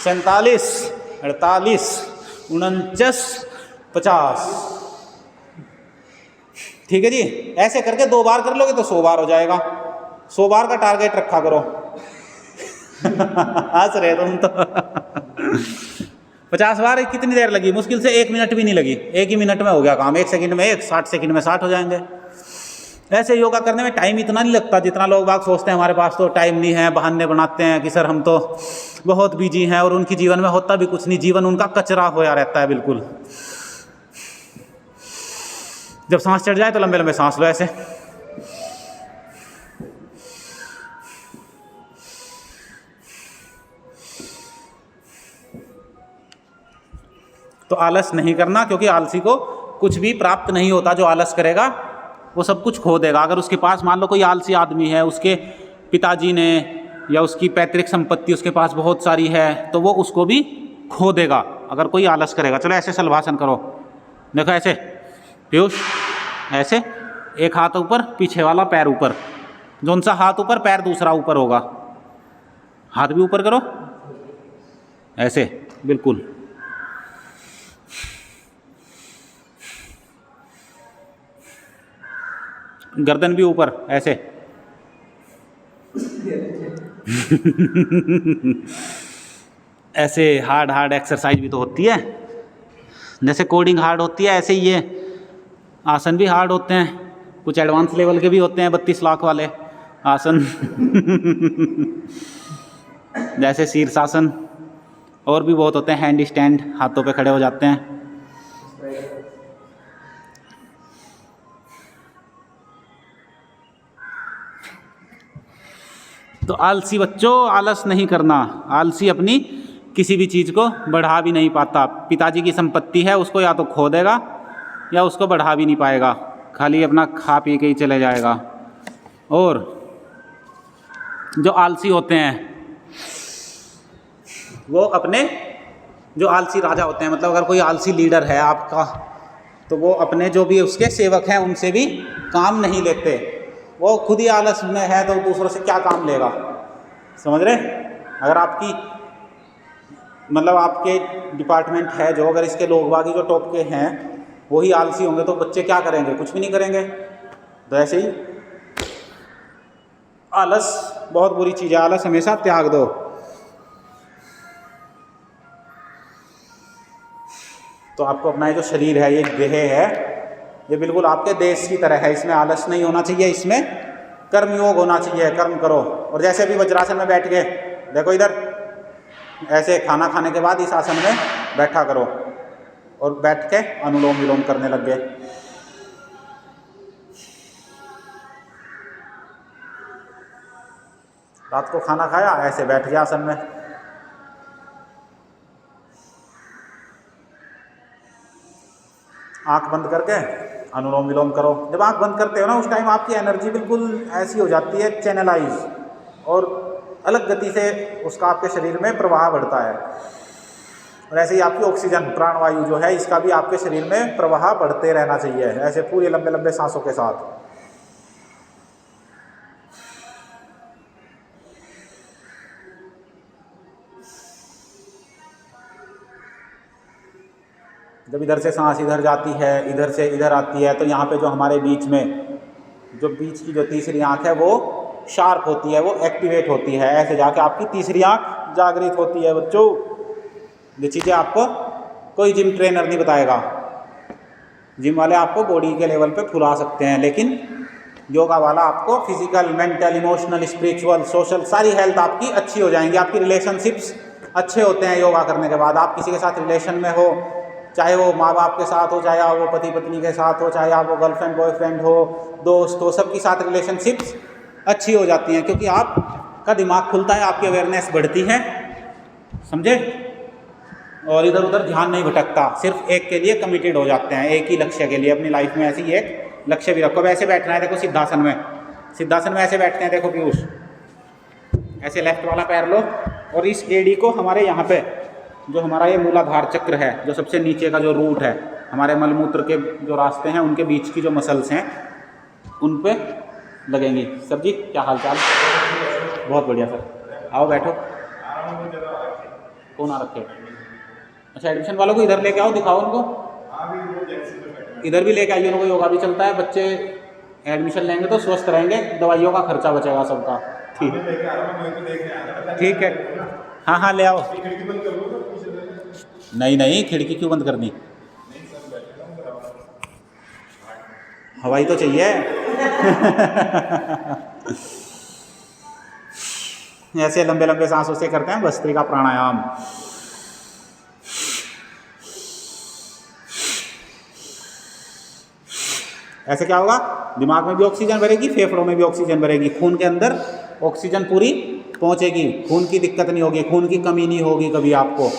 47 48 49 50। ठीक है जी? ऐसे करके 2 बार कर लोगे तो 100 बार हो जाएगा। 100 बार का टारगेट रखा करो। हंस रहे तुम तो। 50 बार कितनी देर लगी? मुश्किल से 1 मिनट भी नहीं लगी, 1 ही मिनट में हो गया काम। 1 सेकंड में 1, 60 सेकंड में 60 हो जाएंगे। ऐसे योगा करने में टाइम इतना नहीं लगता जितना लोग बाग सोचते हैं हमारे पास तो टाइम नहीं है, बहाने बनाते हैं कि सर हम तो बहुत बिजी हैं, और उनकी जीवन में होता भी कुछ नहीं, जीवन उनका कचरा होया रहता है बिल्कुल। जब सांस चढ़ जाए तो लंबे लंबे सांस लो ऐसे। तो आलस नहीं करना, क्योंकि आलसी को कुछ भी प्राप्त नहीं होता। जो आलस करेगा वो सब कुछ खो देगा। अगर उसके पास मान लो कोई आलसी आदमी है, उसके पिताजी ने या उसकी पैतृक संपत्ति उसके पास बहुत सारी है, तो वो उसको भी खो देगा अगर कोई आलस करेगा। चलो ऐसे शलभासन करो, देखो ऐसे पीयूष, ऐसे एक हाथ ऊपर, पीछे वाला पैर ऊपर, जोन सा हाथ ऊपर पैर दूसरा ऊपर होगा। हाथ भी ऊपर करो ऐसे, बिल्कुल। गर्दन भी ऊपर ऐसे। ऐसे हार्ड एक्सरसाइज भी तो होती है, जैसे कोडिंग हार्ड होती है ऐसे ही ये आसन भी हार्ड होते हैं। कुछ एडवांस लेवल के भी होते हैं, 32 लाख वाले आसन। जैसे शीर्षासन, और भी बहुत होते हैं, हैंड स्टैंड, हाथों पे खड़े हो जाते हैं। तो आलसी बच्चों, आलस नहीं करना। आलसी अपनी किसी भी चीज़ को बढ़ा भी नहीं पाता। पिताजी की संपत्ति है, उसको या तो खो देगा या उसको बढ़ा भी नहीं पाएगा, खाली अपना खा पी के ही चले जाएगा। और जो आलसी होते हैं वो अपने, जो आलसी राजा होते हैं, मतलब अगर कोई आलसी लीडर है आपका, तो वो अपने जो भी उसके सेवक हैं उनसे भी काम नहीं लेते। वो खुद ही आलस में है तो दूसरों से क्या काम लेगा, समझ रहे? अगर आपकी, मतलब आपके डिपार्टमेंट है जो, अगर इसके लोग बाकी जो टॉप के हैं वही आलसी होंगे तो बच्चे क्या करेंगे? कुछ भी नहीं करेंगे। तो ऐसे ही आलस बहुत बुरी चीज़ है, आलस हमेशा त्याग दो। तो आपको अपना ये जो शरीर है, ये देह है, ये बिल्कुल आपके देश की तरह है, इसमें आलस नहीं होना चाहिए, इसमें कर्मयोग होना चाहिए, कर्म करो। और जैसे अभी वज्रासन में बैठ गए, देखो इधर ऐसे खाना खाने के बाद इस आसन में बैठा करो और बैठ के अनुलोम विलोम करने लग गए। रात को खाना खाया, ऐसे बैठ गया आसन में। आंख बंद करके अनुलोम विलोम करो। जब आंख बंद करते हो ना, उस टाइम आपकी एनर्जी बिल्कुल ऐसी हो जाती है, चैनलाइज, और अलग गति से उसका आपके शरीर में प्रवाह बढ़ता है। और ऐसे ही आपकी ऑक्सीजन, प्राणवायु जो है, इसका भी आपके शरीर में प्रवाह बढ़ते रहना चाहिए, ऐसे पूरे लंबे लंबे सांसों के साथ। जब इधर से सांस इधर जाती है, इधर से इधर आती है, तो यहाँ पे जो हमारे बीच में, जो बीच की जो तीसरी आँख है वो शार्प होती है, वो एक्टिवेट होती है, ऐसे जाके आपकी तीसरी आँख जागृत होती है। बच्चों, ये चीज़ें आपको कोई जिम ट्रेनर नहीं बताएगा। जिम वाले आपको बॉडी के लेवल पे फुला सकते हैं, लेकिन योगा वाला आपको physical, mental, emotional, spiritual, social, सारी हेल्थ आपकी अच्छी हो जाएंगी। आपकी रिलेशनशिप्स अच्छे होते हैं योगा करने के बाद। आप किसी के साथ रिलेशन में हो, चाहे वो माँ बाप के साथ हो, चाहे वो पति पत्नी के साथ हो, चाहे आप वो गर्लफ्रेंड बॉयफ्रेंड हो, दोस्त हो, सबके साथ रिलेशनशिप्स अच्छी हो जाती हैं, क्योंकि आपका दिमाग खुलता है, आपकी अवेयरनेस बढ़ती है, समझे? और इधर उधर ध्यान नहीं भटकता, सिर्फ एक के लिए कमिटेड हो जाते हैं, एक ही लक्ष्य के लिए अपनी लाइफ में। ऐसे ही एक लक्ष्य भी रखो। अब ऐसे बैठना है, देखो सिद्धासन में, सिद्धासन में ऐसे बैठते हैं, देखो पीयूष, ऐसे लेफ्ट वाला पैर लो और इस एडी को हमारे यहाँ पे, जो हमारा ये मूलाधार चक्र है, जो सबसे नीचे का जो रूट है, हमारे मलमूत्र के जो रास्ते हैं उनके बीच की जो मसल्स हैं उन पे लगेंगी। सर जी क्या हाल चाल? बहुत बढ़िया सर, आओ बैठो। कौन आ रखे? अच्छा, एडमिशन वालों को इधर लेके आओ, दिखाओ उनको, इधर भी लेके आइए उनको। योगा भी चलता है, बच्चे एडमिशन लेंगे तो स्वस्थ रहेंगे, दवाइयों का खर्चा बचेगा सबका। ठीक है, हाँ हाँ ले आओ। नहीं नहीं, खिड़की क्यों बंद करनी? हवाई तो चाहिए। ऐसे लंबे लंबे सांसों से करते हैं भस्त्रिका प्राणायाम। ऐसे क्या होगा? दिमाग में भी ऑक्सीजन भरेगी, फेफड़ों में भी ऑक्सीजन भरेगी, खून के अंदर ऑक्सीजन पूरी पहुंचेगी, खून की दिक्कत नहीं होगी, खून की कमी नहीं होगी कभी आपको,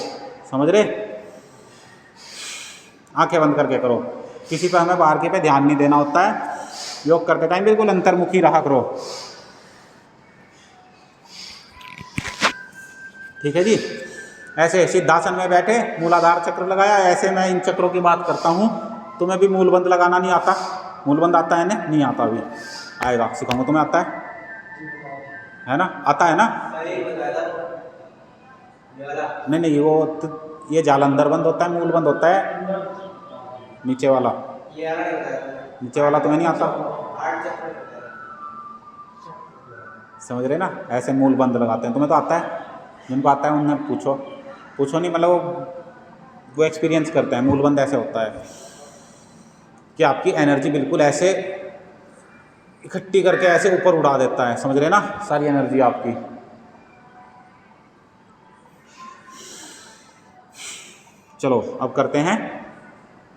समझ रहे? आंखें बंद करके करो, किसी पर हमें बाहर के पे ध्यान नहीं देना होता है। योग करते टाइम बिल्कुल अंतर्मुखी रहा करो, ठीक है जी। ऐसे सिद्धासन में बैठे, मूलाधार चक्र लगाया, ऐसे मैं इन चक्रों की बात करता हूँ, तुम्हें भी मूलबंद लगाना नहीं आता? मूलबंद आता है ना? नहीं आता अभी, आएगा, सिखाऊंगा। तुम्हें आता है ना? आता है ना? सही बताया ये वाला। नहीं नहीं, ये जालंधर बंद होता है, मूलबंद होता है नीचे वाला। ये वाला नहीं बताया। नीचे वाला तुम्हें नहीं आता? 8 चैप्टर होता है। समझ रहे ना? ऐसे मूलबंद लगाते हैं। तुम्हें तो आता है? जिनको आता है उन्हें पूछो। पूछो नहीं, मतलब वो एक्सपीरियंस करते हैं। मूलबंद ऐसे होता है कि आपकी एनर्जी बिल्कुल ऐसे इकट्ठी करके ऐसे ऊपर उड़ा देता है। समझ रहे ना? सारी एनर्जी आपकी। चलो अब करते हैं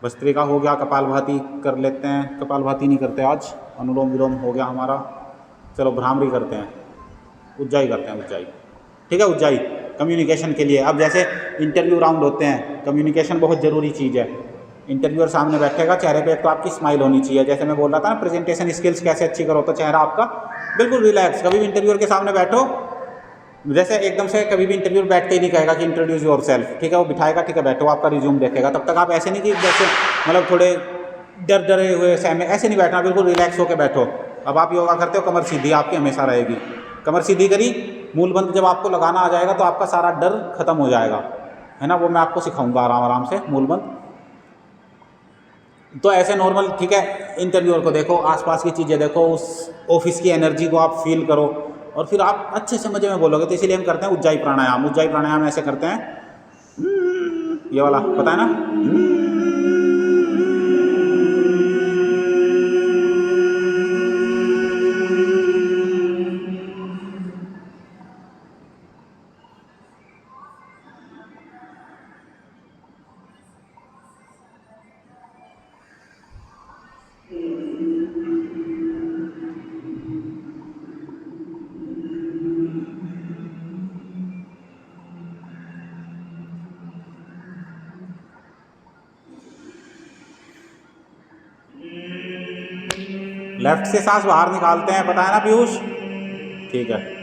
भस्त्रिका हो गया, कपालभाति कर लेते हैं। कपालभाति नहीं करते आज, अनुलोम विलोम हो गया हमारा। चलो भ्रामरी करते हैं, उज्जाई करते हैं, उज्जाई। ठीक है, उज्जाई कम्युनिकेशन के लिए। अब जैसे इंटरव्यू राउंड होते हैं, कम्युनिकेशन बहुत ज़रूरी चीज़ है। इंटरव्यूअर सामने बैठेगा, चेहरे पे एक तो आपकी स्माइल होनी चाहिए। जैसे मैं बोल रहा था ना, प्रेजेंटेशन स्किल्स कैसे अच्छी करो, तो चेहरा आपका बिल्कुल रिलैक्स। कभी भी इंटरव्यूअर के सामने बैठो, जैसे एकदम से कभी भी इंटरव्यू बैठ के ही नहीं कहेगा कि इंट्रोड्यूस योर सेल्फ। ठीक है, वो बिठाएगा, ठीक है बैठो, आपका रिज्यूम देखेगा। तब तक आप ऐसे नहीं कि जैसे मतलब थोड़े डरे हुए सहमे, ऐसे नहीं बैठना, बिल्कुल रिलैक्स होकर बैठो। अब आप योगा करते हो, कमर सीधी आपकी हमेशा रहेगी। कमर सीधी करी, मूलबंद जब आपको लगाना आ जाएगा तो आपका सारा डर खत्म हो जाएगा, है ना? वो मैं आपको सिखाऊंगा आराम आराम से मूलबंद। तो ऐसे नॉर्मल, ठीक है, इंटरव्यूअर को देखो, आसपास की चीज़ें देखो, उस ऑफिस की एनर्जी को आप फील करो, और फिर आप अच्छे से मजे में बोलोगे। तो इसीलिए हम करते हैं उज्जाई प्राणायाम। उज्जाई प्राणायाम ऐसे करते हैं, ये वाला पता है ना? लेफ्ट से सांस बाहर निकालते हैं, पता है ना पीयूष? ठीक है।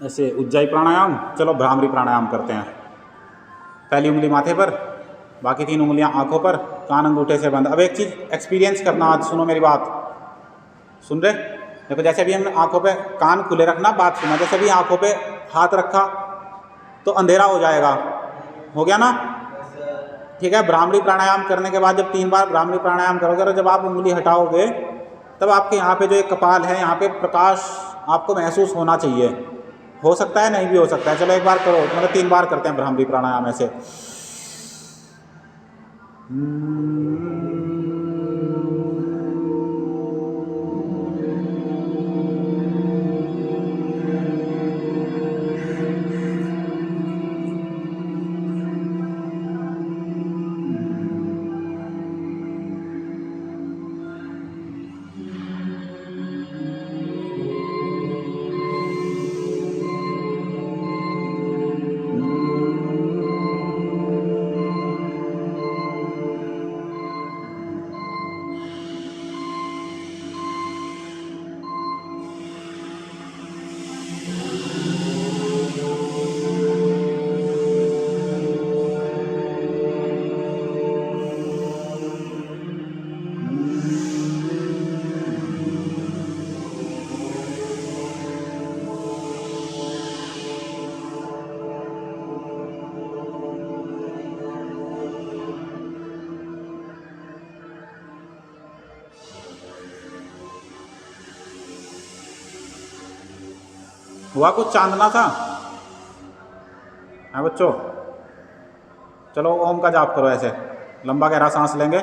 ऐसे उज्जाई प्राणायाम। चलो भ्रामरी प्राणायाम करते हैं। पहली उंगली माथे पर, बाकी 3 उंगलियां आंखों पर, कान अंगूठे से बंद। अब एक चीज़ एक्सपीरियंस करना, आज सुनो मेरी बात, सुन रहे? देखो जैसे अभी हमने आंखों पे, कान खुले रखना, बात सुना। जैसे अभी आंखों पे हाथ रखा तो अंधेरा हो जाएगा, हो गया ना? ठीक है, भ्रामरी प्राणायाम करने के बाद जब 3 बार भ्रामरी प्राणायाम करोगे, और जब आप उंगली हटाओगे तब आपके यहाँ पे जो एक कपाल है, यहाँ पे प्रकाश आपको महसूस होना चाहिए। हो सकता है, नहीं भी हो सकता है। चलो एक बार करो, मतलब 3 बार करते हैं भ्रामरी प्राणायाम ऐसे। हुआ कुछ चांदना सा? हाँ बच्चों, चलो ओम का जाप करो, ऐसे लंबा गहरा सांस लेंगे।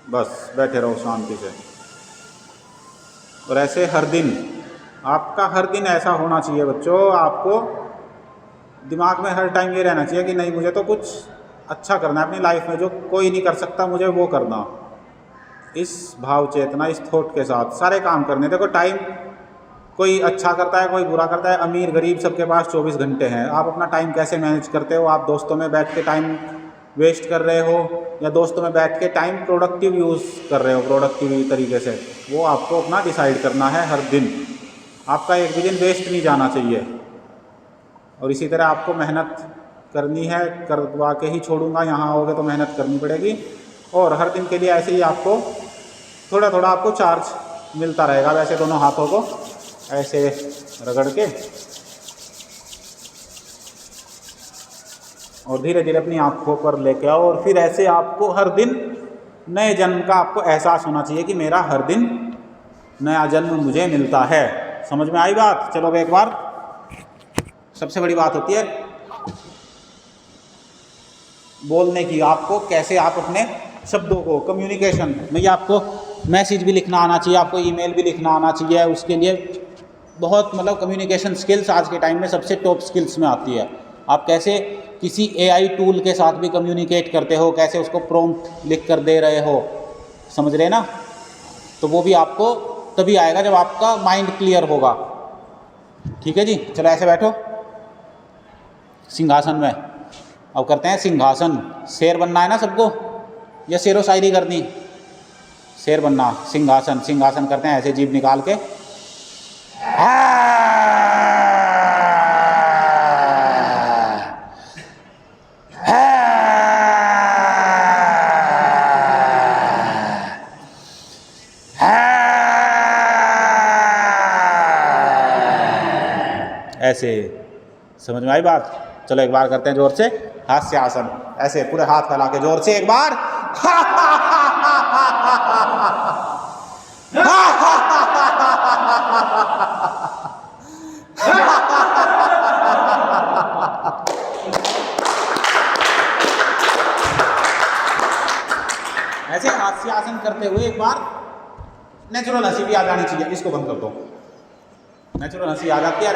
बस बैठे रहो शांति से। और ऐसे हर दिन, आपका हर दिन ऐसा होना चाहिए बच्चों। आपको दिमाग में हर टाइम ये रहना चाहिए कि नहीं, मुझे तो कुछ अच्छा करना है अपनी लाइफ में, जो कोई नहीं कर सकता मुझे वो करना। इस भाव चेतना, इस थॉट के साथ सारे काम करने। देखो टाइम कोई अच्छा करता है, कोई बुरा करता है, अमीर गरीब सबके पास 24 घंटे हैं। आप अपना टाइम कैसे मैनेज करते हो? आप दोस्तों में बैठ के टाइम वेस्ट कर रहे हो या दोस्तों में बैठ के टाइम प्रोडक्टिव यूज़ कर रहे हो, प्रोडक्टिव तरीके से, वो आपको अपना डिसाइड करना है हर दिन। आपका एक भी दिन वेस्ट नहीं जाना चाहिए। और इसी तरह आपको मेहनत करनी है, करवा के ही छोड़ूंगा, यहाँ आओगे तो मेहनत करनी पड़ेगी। और हर दिन के लिए ऐसे ही आपको थोड़ा थोड़ा आपको चार्ज मिलता रहेगा। वैसे दोनों हाथों को ऐसे रगड़ के और धीरे धीरे अपनी आँखों पर लेके आओ। और फिर ऐसे आपको हर दिन नए जन्म का आपको एहसास होना चाहिए कि मेरा हर दिन नया जन्म मुझे मिलता है। समझ में आई बात? चलो एक बार, सबसे बड़ी बात होती है बोलने की। आपको कैसे आप अपने शब्दों को, कम्युनिकेशन में, ये आपको मैसेज भी लिखना आना चाहिए, आपको ईमेल भी लिखना आना चाहिए। उसके लिए बहुत मतलब कम्युनिकेशन स्किल्स आज के टाइम में सबसे टॉप स्किल्स में आती है। आप कैसे किसी AI टूल के साथ भी कम्युनिकेट करते हो, कैसे उसको प्रॉम्प्ट लिख कर दे रहे हो, समझ रहे ना? तो वो भी आपको तभी आएगा जब आपका माइंड क्लियर होगा। ठीक है जी, चलो ऐसे बैठो सिंहासन में। अब करते हैं सिंहासन। शेर बनना है ना सबको, या शेरो शायरी करनी? शेर बनना। सिंहासन, सिंहासन करते हैं ऐसे जीभ निकाल के। ऐसे, समझ में आई बात? चलो एक बार करते हैं जोर से हास्य आसन। ऐसे पूरे हाथ फैला के जोर से एक बार। ऐसे हास्य आसन करते हुए एक बार नेचुरल हंसी भी आ जानी चाहिए। इसको बंद कर दो, नेचुरल हंसी आ जाती है।